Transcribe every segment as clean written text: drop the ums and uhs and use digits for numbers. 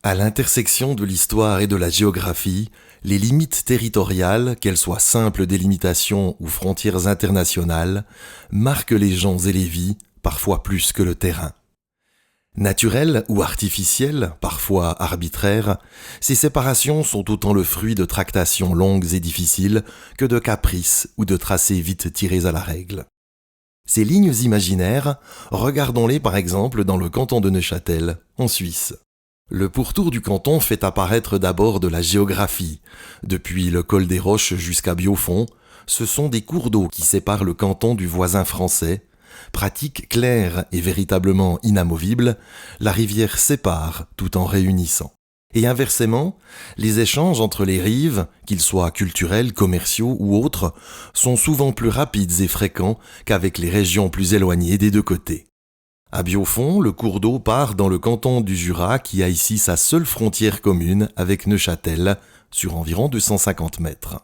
À l'intersection de l'histoire et de la géographie, les limites territoriales, qu'elles soient simples délimitations ou frontières internationales, marquent les gens et les vies, parfois plus que le terrain. Naturelles ou artificielles, parfois arbitraires, ces séparations sont autant le fruit de tractations longues et difficiles que de caprices ou de tracés vite tirés à la règle. Ces lignes imaginaires, regardons-les par exemple dans le canton de Neuchâtel, en Suisse. Le pourtour du canton fait apparaître d'abord de la géographie. Depuis le col des Roches jusqu'à Biaufond, ce sont des cours d'eau qui séparent le canton du voisin français. Pratique claire et véritablement inamovible, la rivière sépare tout en réunissant. Et inversement, les échanges entre les rives, qu'ils soient culturels, commerciaux ou autres, sont souvent plus rapides et fréquents qu'avec les régions plus éloignées des deux côtés. À Biaufond, le cours d'eau part dans le canton du Jura qui a ici sa seule frontière commune avec Neuchâtel, sur environ 250 mètres.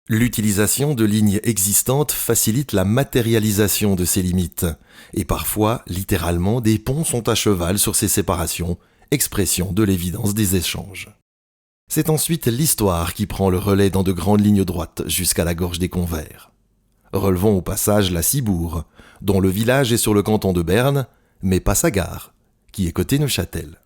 L'utilisation de lignes existantes facilite la matérialisation de ces limites, et parfois, littéralement, des ponts sont à cheval sur ces séparations, expression de l'évidence des échanges. C'est ensuite l'histoire qui prend le relais dans de grandes lignes droites jusqu'à la gorge des Convers. Relevons au passage la Cibourg, dont le village est sur le canton de Berne, mais pas sa gare, qui est côté Neuchâtel.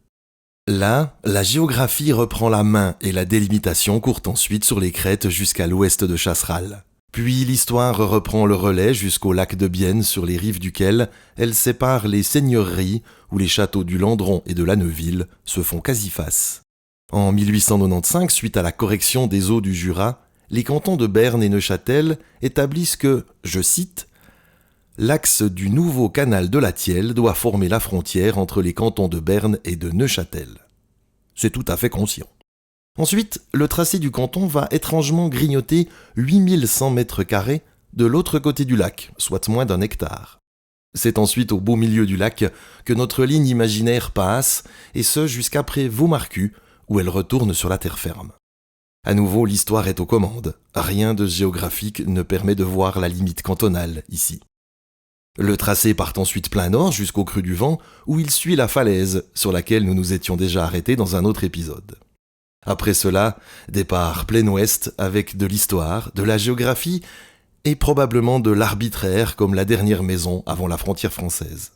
Là, la géographie reprend la main et la délimitation court ensuite sur les crêtes jusqu'à l'ouest de Chasseral. Puis l'histoire reprend le relais jusqu'au lac de Bienne sur les rives duquel elle sépare les seigneuries où les châteaux du Landron et de la Neuville se font quasi face. En 1895, suite à la correction des eaux du Jura, les cantons de Berne et Neuchâtel établissent que, je cite, l'axe du nouveau canal de la Thielle doit former la frontière entre les cantons de Berne et de Neuchâtel. C'est tout à fait conscient. Ensuite, le tracé du canton va étrangement grignoter 8100 mètres carrés de l'autre côté du lac, soit moins d'1 hectare. C'est ensuite au beau milieu du lac que notre ligne imaginaire passe, et ce jusqu'après Vaumarcus, où elle retourne sur la terre ferme. À nouveau, l'histoire est aux commandes. Rien de géographique ne permet de voir la limite cantonale ici. Le tracé part ensuite plein nord jusqu'au creux du Vent, où il suit la falaise, sur laquelle nous nous étions déjà arrêtés dans un autre épisode. Après cela, départ plein ouest avec de l'histoire, de la géographie et probablement de l'arbitraire comme la dernière maison avant la frontière française.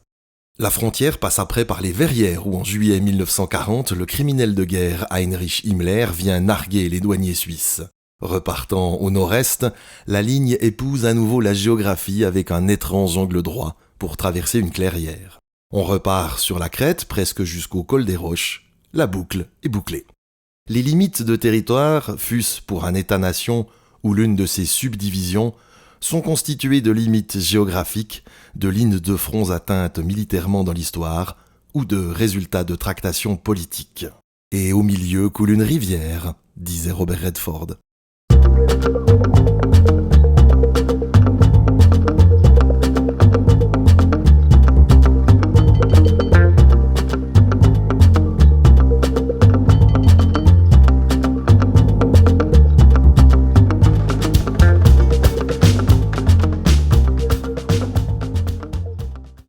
La frontière passe après par les Verrières où en juillet 1940, le criminel de guerre Heinrich Himmler vient narguer les douaniers suisses. Repartant au nord-est, la ligne épouse à nouveau la géographie avec un étrange angle droit pour traverser une clairière. On repart sur la crête presque jusqu'au col des Roches. La boucle est bouclée. Les limites de territoire, fût-ce pour un État-nation ou l'une de ses subdivisions, sont constituées de limites géographiques, de lignes de fronts atteintes militairement dans l'histoire ou de résultats de tractations politiques. Et au milieu coule une rivière, disait Robert Redford.